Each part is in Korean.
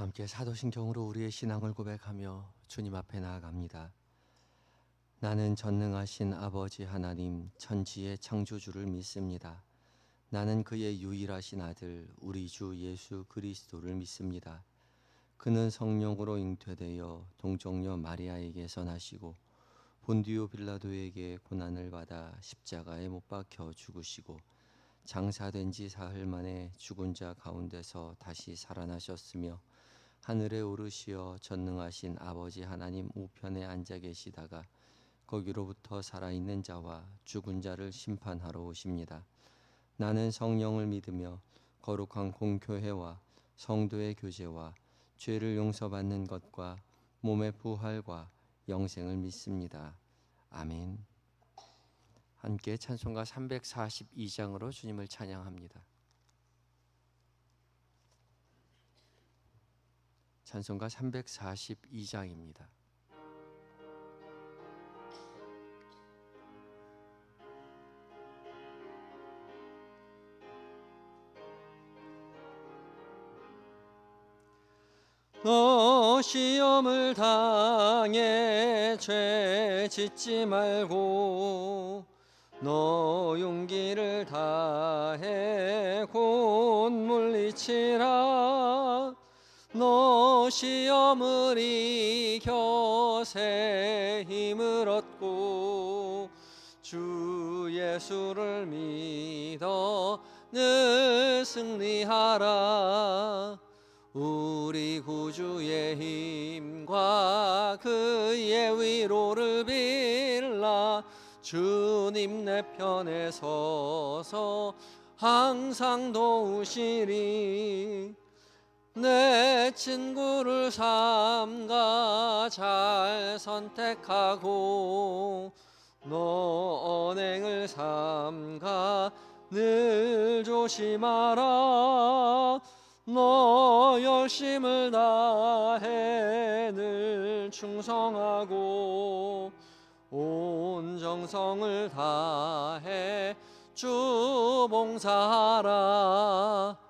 함께 사도신경으로 우리의 신앙을 고백하며 주님 앞에 나아갑니다. 나는 전능하신 아버지 하나님 천지의 창조주를 믿습니다. 나는 그의 유일하신 아들 우리 주 예수 그리스도를 믿습니다. 그는 성령으로 잉태되어 동정녀 마리아에게서 나시고 본디오 빌라도에게 고난을 받아 십자가에 못 박혀 죽으시고 장사된 지 사흘 만에 죽은 자 가운데서 다시 살아나셨으며 하늘에 오르시어 전능하신 아버지 하나님 우편에 앉아 계시다가 거기로부터 살아있는 자와 죽은 자를 심판하러 오십니다. 나는 성령을 믿으며 거룩한 공교회와 성도의 교제와 죄를 용서받는 것과 몸의 부활과 영생을 믿습니다. 아멘. 함께 찬송가 342장으로 주님을 찬양합니다. 찬송가 342장입니다. 너 시험을 당해 죄 짓지 말고 너 용기를 다해 곧 물리치라. 너 시험을 이겨 새 힘을 얻고 주 예수를 믿어 늘 승리하라. 우리 구주의 힘과 그의 위로를 빌라. 주님 내 편에 서서 항상 도우시리. 내 친구를 삼가 잘 선택하고 너 언행을 삼가 늘 조심하라. 너 열심을 다해 늘 충성하고 온 정성을 다해 주 봉사하라.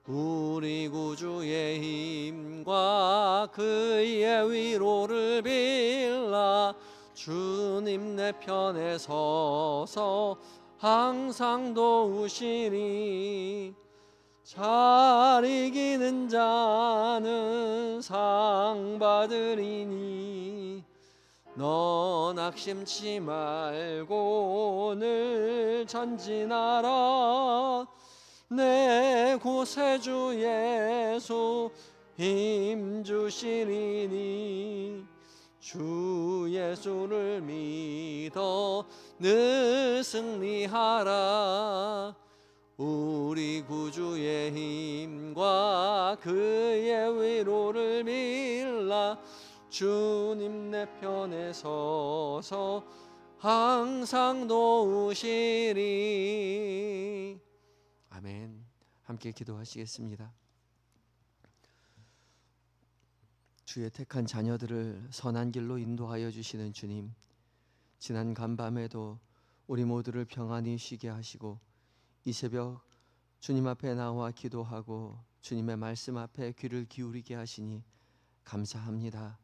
우리 구주의 힘과 그의 위로를 빌라. 주님 내 편에 서서 항상 도우시리. 잘 이기는 자는 상 받으리니 너 낙심치 말고 늘 전진하라. 내 구세주 예수 힘 주시리니 주 예수를 믿어 늘 승리하라. 우리 구주의 힘과 그의 위로를 빌라. 주님 내 편에 서서 항상 도우시리. 아멘. 함께 기도하시겠습니다. 주의 택한 자녀들을 선한 길로 인도하여 주시는 주님, 지난 간밤에도 우리 모두를 평안히 쉬게 하시고 이 새벽 주님 앞에 나와 기도하고 주님의 말씀 앞에 귀를 기울이게 하시니 감사합니다.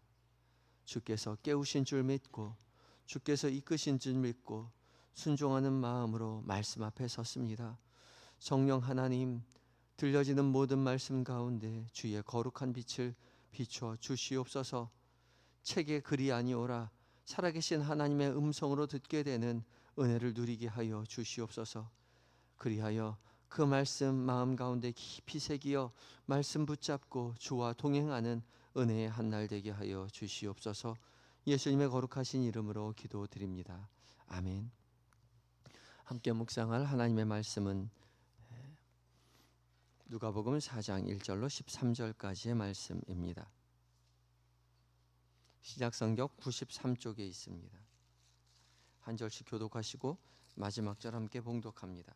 주께서 깨우신 줄 믿고 주께서 이끄신 줄 믿고 순종하는 마음으로 말씀 앞에 섰습니다. 성령 하나님, 들려지는 모든 말씀 가운데 주의 거룩한 빛을 비추어 주시옵소서. 책의 글이 아니오라 살아계신 하나님의 음성으로 듣게 되는 은혜를 누리게 하여 주시옵소서. 그리하여 그 말씀 마음 가운데 깊이 새기어 말씀 붙잡고 주와 동행하는 은혜의 한날 되게 하여 주시옵소서. 예수님의 거룩하신 이름으로 기도드립니다. 아멘. 함께 묵상할 하나님의 말씀은 누가복음 4장 1절로 13절까지의 말씀입니다. 시작성경 93쪽에 있습니다. 한 절씩 교독하시고 마지막 절 함께 봉독합니다.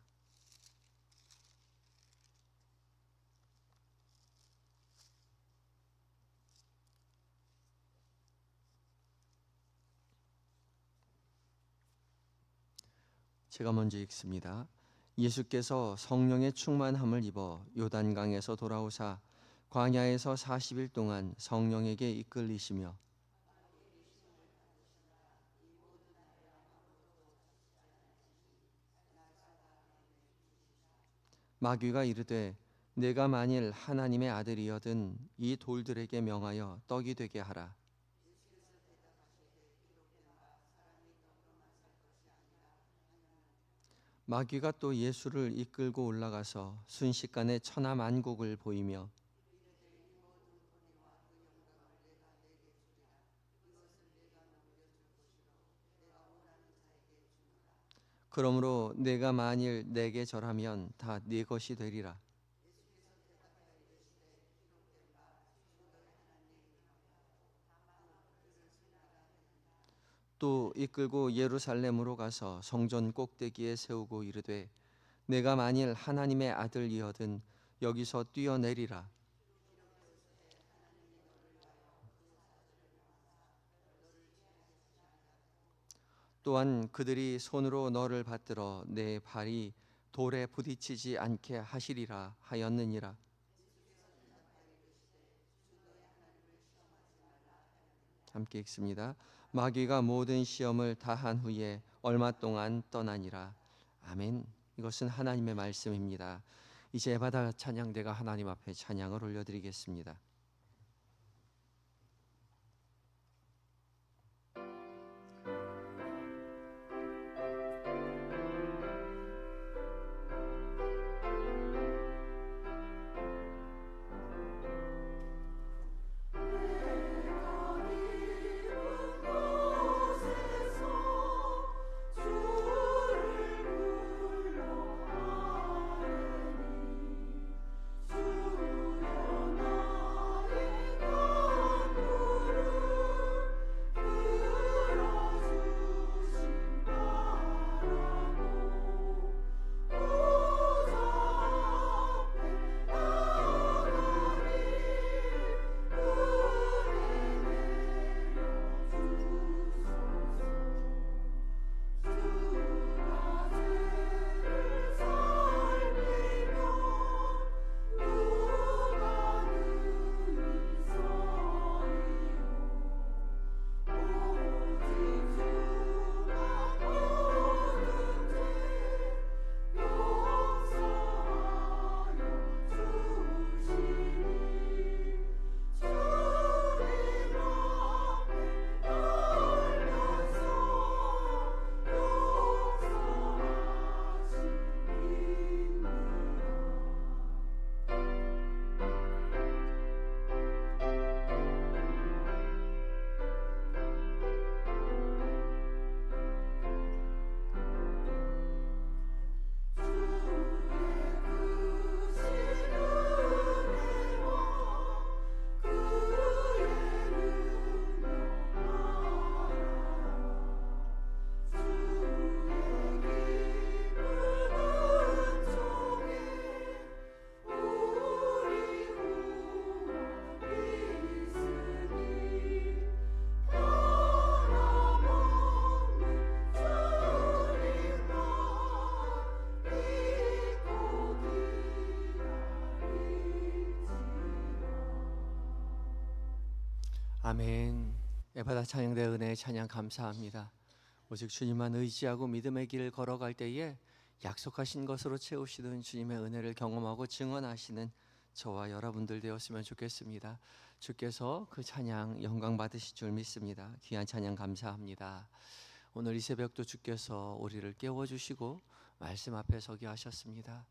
제가 먼저 읽습니다. 예수께서 성령의 충만함을 입어 요단강에서 돌아오사 광야에서 40일 동안 성령에게 이끌리시며 마귀가 이르되 내가 만일 하나님의 아들이여든 이 돌들에게 명하여 떡이 되게 하라. 마귀가 또 예수를 이끌고 올라가서 순식간에 천하만국을 보이며 그러므로 내가 만일 내게 절하면 다 네 것이 되리라. 또 이끌고 예루살렘으로 가서 성전 꼭대기에 세우고 이르되 내가 만일 하나님의 아들이여든 여기서 뛰어내리라. 또한 그들이 손으로 너를 받들어 내 발이 돌에 부딪히지 않게 하시리라 하였느니라. 함께 읽습니다. 마귀가 모든 시험을 다한 후에 얼마 동안 떠나니라. 아멘. 이것은 하나님의 말씀입니다. 이제 에바다 찬양대가 하나님 앞에 찬양을 올려드리겠습니다. 아멘. 에바다 찬양대 은혜의 찬양 감사합니다. 오직 주님만 의지하고 믿음의 길을 걸어갈 때에 약속하신 것으로 채우시는 주님의 은혜를 경험하고 증언하시는 저와 여러분들 되었으면 좋겠습니다. 주께서 그 찬양 영광 받으실 줄 믿습니다. 귀한 찬양 감사합니다. 오늘 이 새벽도 주께서 우리를 깨워주시고 말씀 앞에 서게 하셨습니다.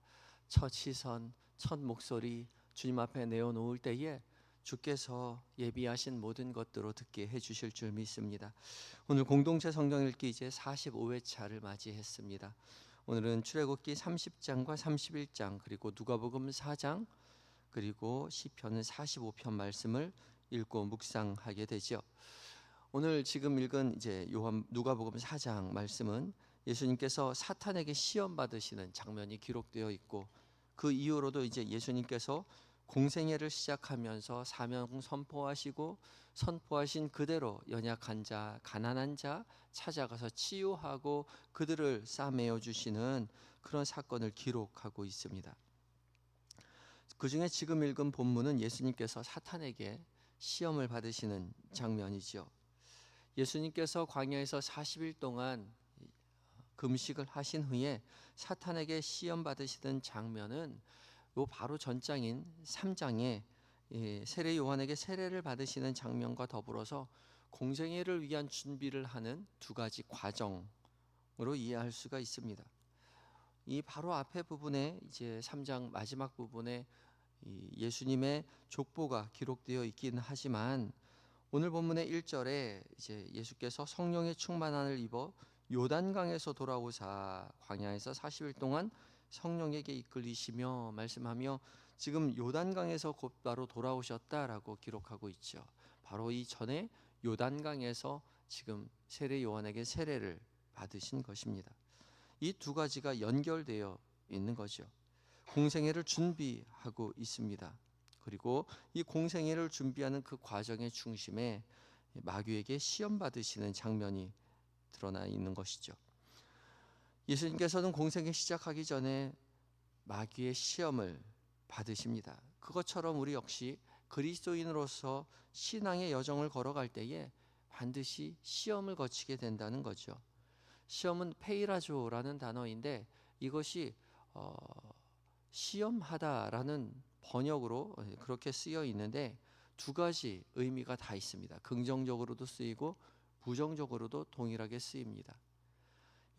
첫 시선, 첫 목소리 주님 앞에 내어놓을 때에 주께서 예비하신 모든 것들로 듣게 해주실 줄 믿습니다. 오늘 공동체 성경 읽기 이제 45회차를 맞이했습니다. 오늘은 출애굽기 30장과 31장 그리고 누가복음 4장 그리고 시편 45편 말씀을 읽고 묵상하게 되죠. 오늘 지금 읽은 이제 누가복음 4장 말씀은 예수님께서 사탄에게 시험 받으시는 장면이 기록되어 있고 그 이후로도 이제 예수님께서 공생애를 시작하면서 사명 선포하시고 선포하신 그대로 연약한 자, 가난한 자 찾아가서 치유하고 그들을 싸매어 주시는 그런 사건을 기록하고 있습니다. 그 중에 지금 읽은 본문은 예수님께서 사탄에게 시험을 받으시는 장면이죠. 예수님께서 광야에서 40일 동안 금식을 하신 후에 사탄에게 시험 받으시던 장면은 요 바로 전장인 3장에 세례 요한에게 세례를 받으시는 장면과 더불어서 공생애를 위한 준비를 하는 두 가지 과정으로 이해할 수가 있습니다. 이 바로 앞에 부분에 이제 3장 마지막 부분에 예수님의 족보가 기록되어 있긴 하지만 오늘 본문의 1절에 이제 예수께서 성령의 충만함을 입어 요단강에서 돌아오사 광야에서 40일 동안 성령에게 이끌리시며 말씀하며 지금 요단강에서 곧바로 돌아오셨다라고 기록하고 있죠. 바로 이 전에 요단강에서 지금 세례 요한에게 세례를 받으신 것입니다. 이 두 가지가 연결되어 있는 거죠. 공생애를 준비하고 있습니다. 그리고 이 공생애를 준비하는 그 과정의 중심에 마귀에게 시험 받으시는 장면이 드러나 있는 것이죠. 예수님께서는 공생애 시작하기 전에 마귀의 시험을 받으십니다. 그것처럼 우리 역시 그리스도인으로서 신앙의 여정을 걸어갈 때에 반드시 시험을 거치게 된다는 거죠. 시험은 페이라조라는 단어인데 이것이 시험하다라는 번역으로 그렇게 쓰여 있는데 두 가지 의미가 다 있습니다. 긍정적으로도 쓰이고 부정적으로도 동일하게 쓰입니다.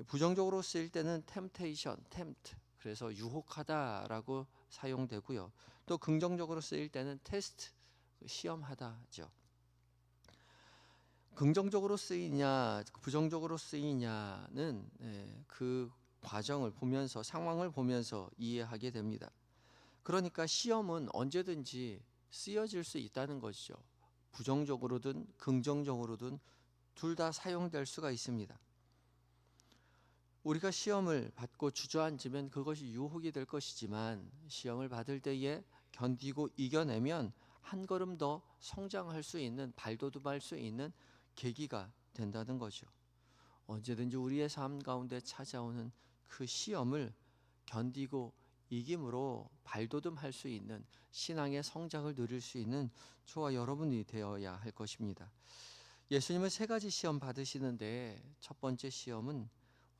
부정적으로 쓰일 때는 temptation, tempt, 그래서 유혹하다라고 사용되고요. 또 긍정적으로 쓰일 때는 test, 시험하다죠. 긍정적으로 쓰이냐 부정적으로 쓰이냐는 그 과정을 보면서 상황을 보면서 이해하게 됩니다. 그러니까 시험은 언제든지 쓰여질 수 있다는 것이죠. 부정적으로든 긍정적으로든 둘 다 사용될 수가 있습니다. 우리가 시험을 받고 주저앉으면 그것이 유혹이 될 것이지만 시험을 받을 때에 견디고 이겨내면 한 걸음 더 성장할 수 있는 발돋움할 수 있는 계기가 된다는 거죠. 언제든지 우리의 삶 가운데 찾아오는 그 시험을 견디고 이김으로 발돋움할 수 있는 신앙의 성장을 누릴 수 있는 저와 여러분이 되어야 할 것입니다. 예수님은 세 가지 시험 받으시는데 첫 번째 시험은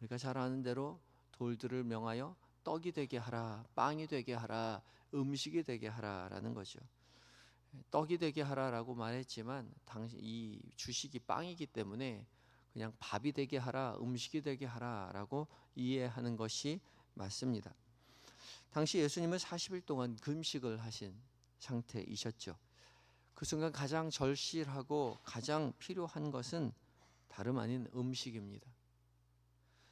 우리가 잘 아는 대로 돌들을 명하여 떡이 되게 하라, 빵이 되게 하라, 음식이 되게 하라라는 거죠. 떡이 되게 하라라고 말했지만 당시 이 주식이 빵이기 때문에 그냥 밥이 되게 하라, 음식이 되게 하라라고 이해하는 것이 맞습니다. 당시 예수님은 40일 동안 금식을 하신 상태이셨죠. 그 순간 가장 절실하고 가장 필요한 것은 다름 아닌 음식입니다.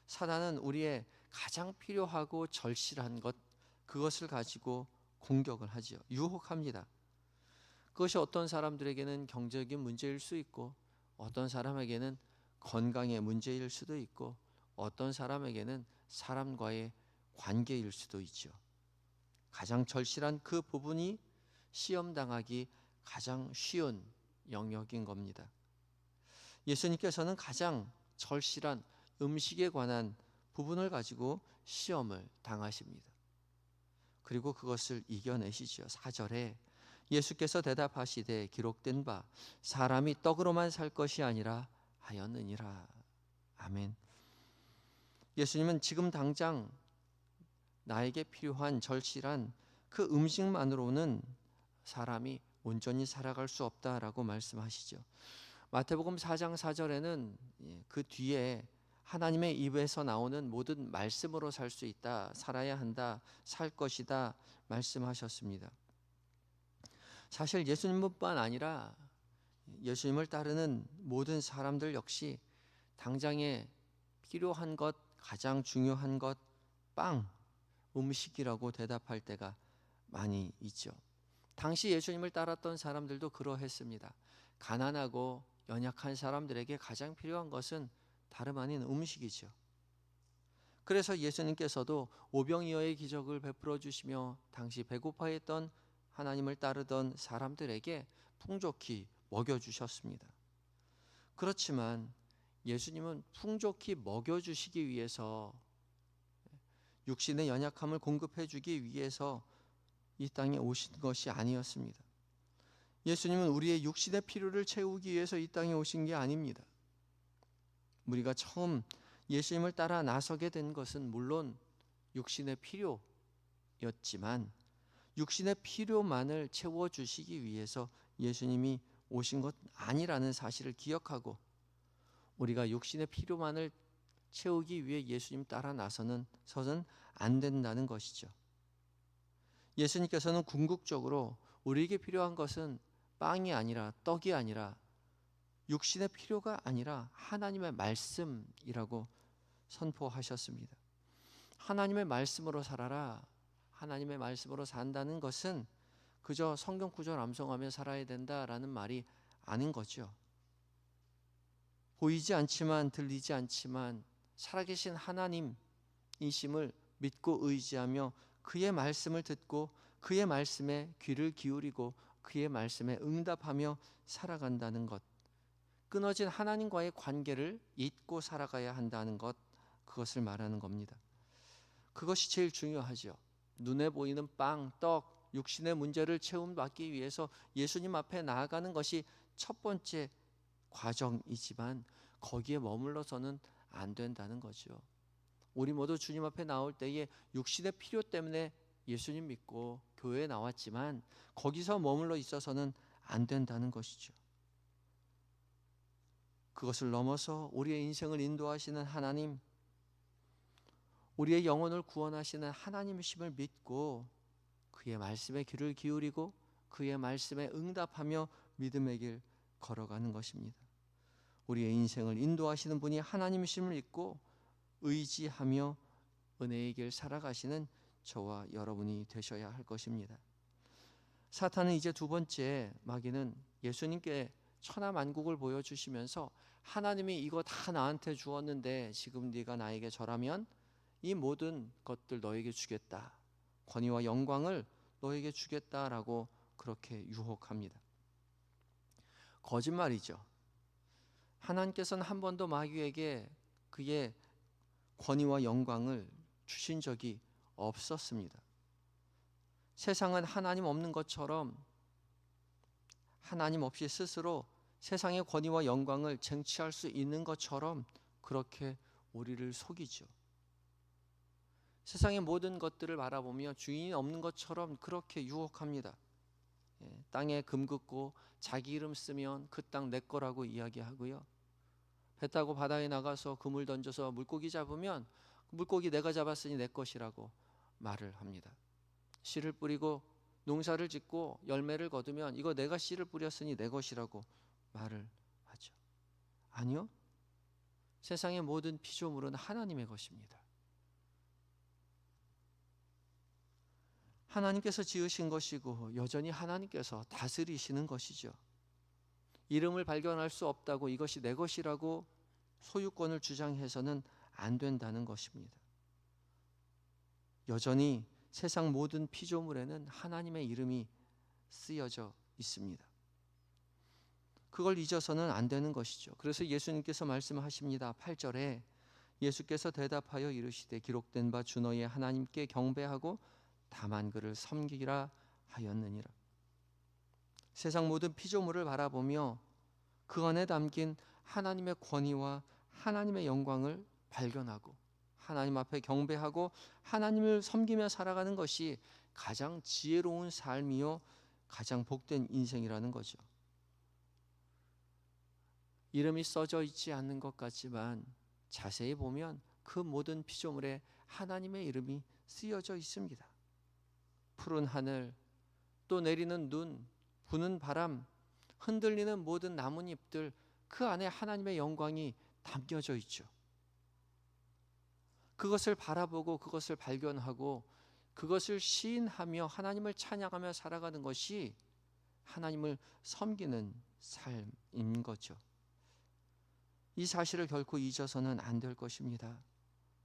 사단은 우리의 가장 필요하고 절실한 것, 그것을 가지고 공격을 하죠. 유혹합니다. 그것이 어떤 사람들에게는 경제적인 문제일 수 있고 어떤 사람에게는 건강의 문제일 수도 있고 어떤 사람에게는 사람과의 관계일 수도 있죠. 가장 절실한 그 부분이 시험당하기 가장 쉬운 영역인 겁니다. 예수님께서는 가장 절실한 음식에 관한 부분을 가지고 시험을 당하십니다. 그리고 그것을 이겨내시죠. 4절에 예수께서 대답하시되 기록된 바 사람이 떡으로만 살 것이 아니라 하였느니라. 아멘. 예수님은 지금 당장 나에게 필요한 절실한 그 음식만으로는 사람이 온전히 살아갈 수 없다라고 말씀하시죠. 마태복음 4장 4절에는 그 뒤에 하나님의 입에서 나오는 모든 말씀으로 살 수 있다, 살아야 한다, 살 것이다 말씀하셨습니다. 사실 예수님뿐만 아니라 예수님을 따르는 모든 사람들 역시 당장에 필요한 것, 가장 중요한 것, 빵, 음식이라고 대답할 때가 많이 있죠. 당시 예수님을 따랐던 사람들도 그러했습니다. 가난하고 연약한 사람들에게 가장 필요한 것은 다름 아닌 음식이죠. 그래서 예수님께서도 오병이어의 기적을 베풀어 주시며 당시 배고파했던 하나님을 따르던 사람들에게 풍족히 먹여주셨습니다. 그렇지만 예수님은 풍족히 먹여주시기 위해서 육신의 연약함을 공급해 주기 위해서 이 땅에 오신 것이 아니었습니다. 예수님은 우리의 육신의 필요를 채우기 위해서 이 땅에 오신 게 아닙니다. 우리가 처음 예수님을 따라 나서게 된 것은 물론 육신의 필요였지만 육신의 필요만을 채워주시기 위해서 예수님이 오신 것 아니라는 사실을 기억하고 우리가 육신의 필요만을 채우기 위해 예수님 따라 나서는 안 된다는 것이죠. 예수님께서는 궁극적으로 우리에게 필요한 것은 빵이 아니라 떡이 아니라 육신의 필요가 아니라 하나님의 말씀이라고 선포하셨습니다. 하나님의 말씀으로 살아라. 하나님의 말씀으로 산다는 것은 그저 성경 구절 암송하며 살아야 된다라는 말이 아닌 거죠. 보이지 않지만 들리지 않지만 살아계신 하나님이심을 믿고 의지하며 그의 말씀을 듣고 그의 말씀에 귀를 기울이고 그의 말씀에 응답하며 살아간다는 것, 끊어진 하나님과의 관계를 잇고 살아가야 한다는 것, 그것을 말하는 겁니다. 그것이 제일 중요하죠. 눈에 보이는 빵, 떡, 육신의 문제를 채움받기 위해서 예수님 앞에 나아가는 것이 첫 번째 과정이지만 거기에 머물러서는 안 된다는 거죠. 우리 모두 주님 앞에 나올 때에 육신의 필요 때문에 예수님 믿고 교회에 나왔지만 거기서 머물러 있어서는 안 된다는 것이죠. 그것을 넘어서 우리의 인생을 인도하시는 하나님, 우리의 영혼을 구원하시는 하나님이심을 믿고 그의 말씀에 귀를 기울이고 그의 말씀에 응답하며 믿음의 길 걸어가는 것입니다. 우리의 인생을 인도하시는 분이 하나님이심을 믿고 의지하며 은혜의 길 살아가시는 저와 여러분이 되셔야 할 것입니다. 사탄은 이제 두 번째 마귀는 예수님께 천하만국을 보여주시면서 하나님이 이거 다 나한테 주었는데 지금 네가 나에게 절하면 이 모든 것들 너에게 주겠다. 권위와 영광을 너에게 주겠다라고 그렇게 유혹합니다. 거짓말이죠. 하나님께서는 한 번도 마귀에게 그의 권위와 영광을 주신 적이 없었습니다. 세상은 하나님 없는 것처럼 하나님 없이 스스로 세상의 권위와 영광을 쟁취할 수 있는 것처럼 그렇게 우리를 속이죠. 세상의 모든 것들을 바라보며 주인이 없는 것처럼 그렇게 유혹합니다. 땅에 금 긋고 자기 이름 쓰면 그 땅 내 거라고 이야기하고요. 배 타고 바다에 나가서 그물 던져서 물고기 잡으면 물고기 내가 잡았으니 내 것이라고 말을 합니다. 씨를 뿌리고 농사를 짓고 열매를 거두면 이거 내가 씨를 뿌렸으니 내 것이라고 말을 하죠. 아니요. 세상의 모든 피조물은 하나님의 것입니다. 하나님께서 지으신 것이고 여전히 하나님께서 다스리시는 것이죠. 이름을 발견할 수 없다고 이것이 내 것이라고 소유권을 주장해서는 안 된다는 것입니다. 여전히 세상 모든 피조물에는 하나님의 이름이 쓰여져 있습니다. 그걸 잊어서는 안 되는 것이죠. 그래서 예수님께서 말씀하십니다. 8절에 예수께서 대답하여 이르시되 기록된 바 주 너희의 하나님께 경배하고 다만 그를 섬기라 하였느니라. 세상 모든 피조물을 바라보며 그 안에 담긴 하나님의 권위와 하나님의 영광을 발견하고 하나님 앞에 경배하고 하나님을 섬기며 살아가는 것이 가장 지혜로운 삶이요 가장 복된 인생이라는 거죠. 이름이 써져 있지 않는 것 같지만 자세히 보면 그 모든 피조물에 하나님의 이름이 쓰여져 있습니다. 푸른 하늘, 또 내리는 눈, 부는 바람, 흔들리는 모든 나뭇잎들, 그 안에 하나님의 영광이 담겨져 있죠. 그것을 바라보고 그것을 발견하고 그것을 시인하며 하나님을 찬양하며 살아가는 것이 하나님을 섬기는 삶인 거죠. 이 사실을 결코 잊어서는 안 될 것입니다.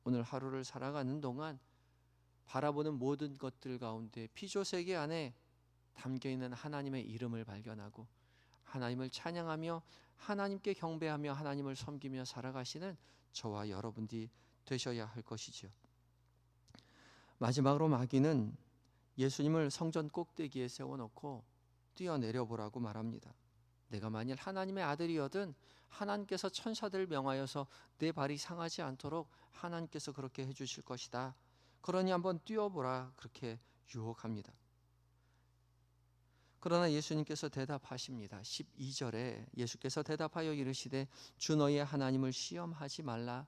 오늘 하루를 살아가는 동안 바라보는 모든 것들 가운데 피조세계 안에 담겨있는 하나님의 이름을 발견하고 하나님을 찬양하며 하나님께 경배하며 하나님을 섬기며 살아가시는 저와 여러분들이 되셔야 할 것이죠. 마지막으로 마귀는 예수님을 성전 꼭대기에 세워놓고 뛰어내려 보라고 말합니다. 내가 만일 하나님의 아들이거든 하나님께서 천사들을 명하여서 내 발이 상하지 않도록 하나님께서 그렇게 해주실 것이다. 그러니 한번 뛰어보라. 그렇게 유혹합니다. 그러나 예수님께서 대답하십니다. 12절에 예수께서 대답하여 이르시되 주 너희의 하나님을 시험하지 말라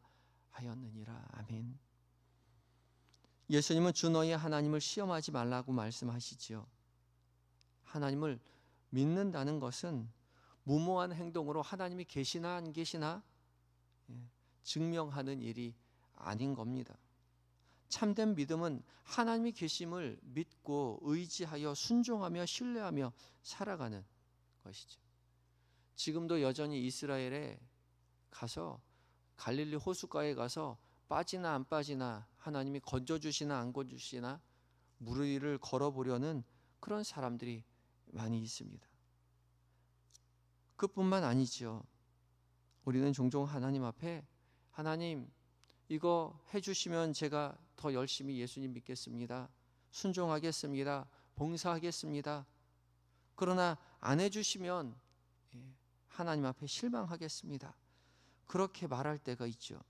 하였느니라. 아멘. 예수님은 주 너희의 하나님을 시험하지 말라고 말씀하시지요. 하나님을 믿는다는 것은 무모한 행동으로 하나님이 계시나 안 계시나 증명하는 일이 아닌 겁니다. 참된 믿음은 하나님이 계심을 믿고 의지하여 순종하며 신뢰하며 살아가는 것이죠. 지금도 여전히 이스라엘에 가서 갈릴리 호숫가에 가서 빠지나 안 빠지나 하나님이 건져주시나 안 건져주시나 물 위를 걸어보려는 그런 사람들이 많이 있습니다. 그뿐만 아니죠. 우리는 종종 하나님 앞에 하나님 이거 해주시면 제가 더 열심히 예수님 믿겠습니다. 순종하겠습니다. 봉사하겠습니다. 그러나 안 해주시면 하나님 앞에 실망하겠습니다. 그렇게 말할 때가 있죠.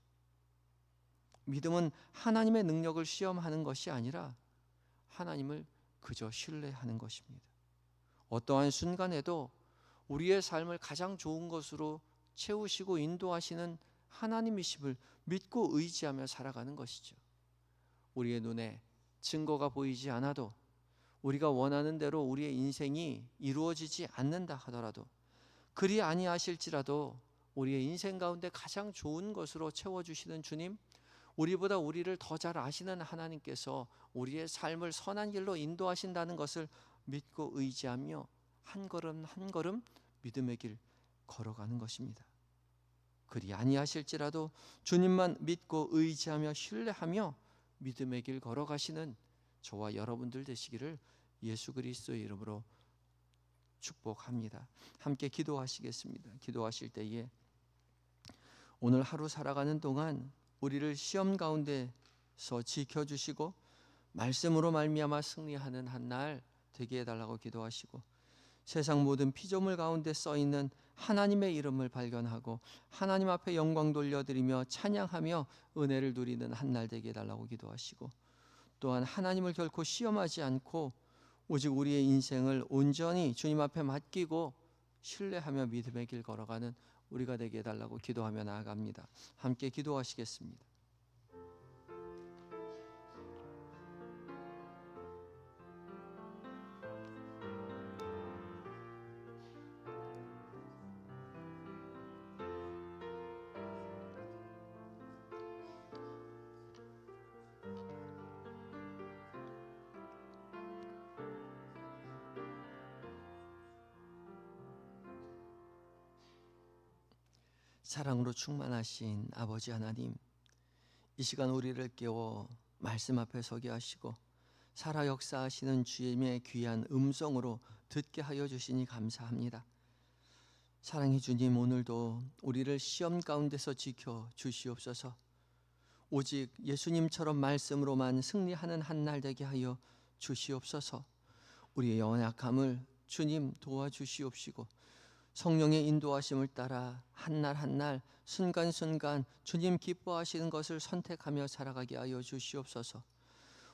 믿음은 하나님의 능력을 시험하는 것이 아니라 하나님을 그저 신뢰하는 것입니다. 어떠한 순간에도 우리의 삶을 가장 좋은 것으로 채우시고 인도하시는 하나님이심을 믿고 의지하며 살아가는 것이죠. 우리의 눈에 증거가 보이지 않아도 우리가 원하는 대로 우리의 인생이 이루어지지 않는다 하더라도 그리 아니하실지라도 우리의 인생 가운데 가장 좋은 것으로 채워주시는 주님, 우리보다 우리를 더 잘 아시는 하나님께서 우리의 삶을 선한 길로 인도하신다는 것을 믿고 의지하며 한 걸음 한 걸음 믿음의 길 걸어가는 것입니다. 그리 아니하실지라도 주님만 믿고 의지하며 신뢰하며 믿음의 길 걸어가시는 저와 여러분들 되시기를 예수 그리스도의 이름으로 축복합니다. 함께 기도하시겠습니다. 기도하실 때에 오늘 하루 살아가는 동안 우리를 시험 가운데서 지켜주시고 말씀으로 말미암아 승리하는 한 날 되게 해달라고 기도하시고 세상 모든 피조물 가운데 써있는 하나님의 이름을 발견하고 하나님 앞에 영광 돌려드리며 찬양하며 은혜를 누리는 한 날 되게 해달라고 기도하시고 또한 하나님을 결코 시험하지 않고 오직 우리의 인생을 온전히 주님 앞에 맡기고 신뢰하며 믿음의 길 걸어가는 우리가 되게 해달라고 기도하며 나아갑니다. 함께 기도하시겠습니다. 사랑으로 충만하신 아버지 하나님, 이 시간 우리를 깨워 말씀 앞에 서게 하시고 살아 역사하시는 주님의 귀한 음성으로 듣게 하여 주시니 감사합니다. 사랑의 주님, 오늘도 우리를 시험 가운데서 지켜 주시옵소서. 오직 예수님처럼 말씀으로만 승리하는 한 날 되게 하여 주시옵소서. 우리의 연약함을 주님 도와주시옵시고 성령의 인도하심을 따라 한 날 한 날 순간순간 주님 기뻐하시는 것을 선택하며 살아가게 하여 주시옵소서.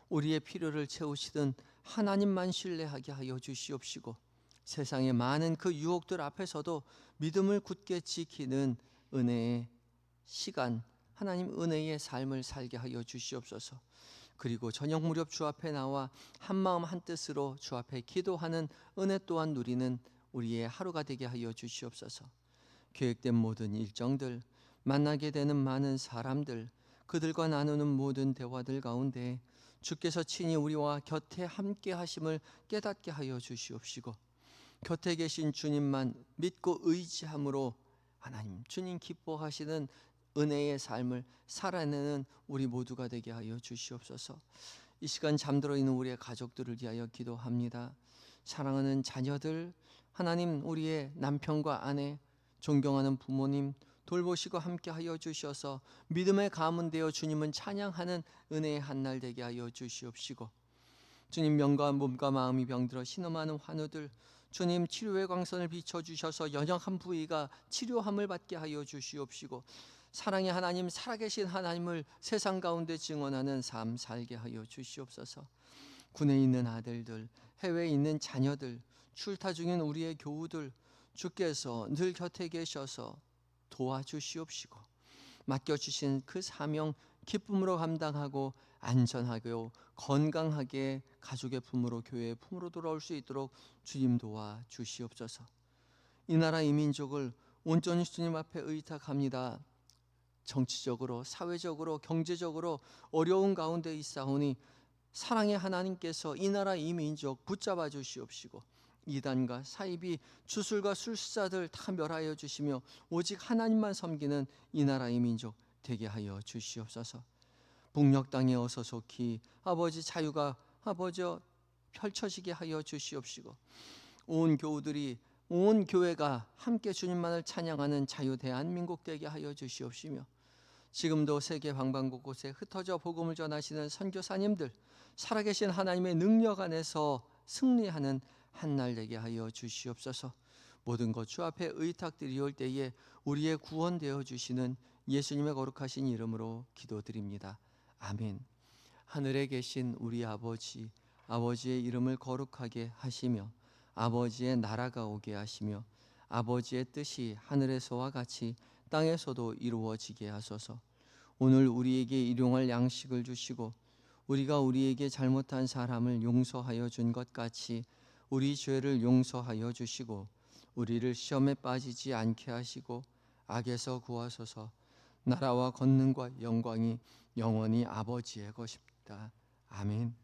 우리의 필요를 채우시던 하나님만 신뢰하게 하여 주시옵시고 세상의 많은 그 유혹들 앞에서도 믿음을 굳게 지키는 은혜의 시간, 하나님 은혜의 삶을 살게 하여 주시옵소서. 그리고 저녁 무렵 주 앞에 나와 한마음 한뜻으로 주 앞에 기도하는 은혜 또한 누리는 우리의 하루가 되게 하여 주시옵소서. 계획된 모든 일정들, 만나게 되는 많은 사람들, 그들과 나누는 모든 대화들 가운데 주께서 친히 우리와 곁에 함께 하심을 깨닫게 하여 주시옵시고 곁에 계신 주님만 믿고 의지함으로 하나님 주님 기뻐하시는 은혜의 삶을 살아내는 우리 모두가 되게 하여 주시옵소서. 이 시간 잠들어 있는 우리의 가족들을 위하여 기도합니다. 사랑하는 자녀들, 하나님 우리의 남편과 아내, 존경하는 부모님 돌보시고 함께 하여 주셔서 믿음의 가문 되어 주님은 찬양하는 은혜의 한 날 되게 하여 주시옵시고 주님, 영과 몸과 마음이 병들어 신음하는 환우들, 주님 치료의 광선을 비춰주셔서 연약한 부위가 치료함을 받게 하여 주시옵시고, 사랑의 하나님, 살아계신 하나님을 세상 가운데 증언하는 삶 살게 하여 주시옵소서. 군에 있는 아들들, 해외에 있는 자녀들, 출타 중인 우리의 교우들, 주께서 늘 곁에 계셔서 도와주시옵시고, 맡겨주신 그 사명 기쁨으로 감당하고 안전하고 건강하게 가족의 품으로, 교회의 품으로 돌아올 수 있도록 주님 도와 주시옵소서. 이 나라 이 민족을 온전히 주님 앞에 의탁합니다. 정치적으로, 사회적으로, 경제적으로 어려운 가운데 있사오니 사랑의 하나님께서 이 나라 이 민족 붙잡아 주시옵시고, 이단과 사이비, 주술과 술수자들 다 멸하여 주시며 오직 하나님만 섬기는 이 나라 이 민족 되게 하여 주시옵소서. 북녘 땅에 어서 속히 아버지 자유가 아버지 펼쳐지게 하여 주시옵시고, 온 교우들이, 온 교회가 함께 주님만을 찬양하는 자유 대한민국 되게 하여 주시옵시며, 지금도 세계 방방곳곳에 흩어져 복음을 전하시는 선교사님들, 살아계신 하나님의 능력 안에서 승리하는 한날 되게 하여 주시옵소서. 모든 것 주 앞에 의탁드리올 때에 우리의 구원 되어 주시는 예수님의 거룩하신 이름으로 기도드립니다. 아멘. 하늘에 계신 우리 아버지, 아버지의 이름을 거룩하게 하시며 아버지의 나라가 오게 하시며 아버지의 뜻이 하늘에서와 같이 땅에서도 이루어지게 하소서. 오늘 우리에게 일용할 양식을 주시고 우리가 우리에게 잘못한 사람을 용서하여 준 것 같이 우리 죄를 용서하여 주시고 우리를 시험에 빠지지 않게 하시고 악에서 구하소서. 나라와 권능과 영광이 영원히 아버지의 것입니다. 아멘.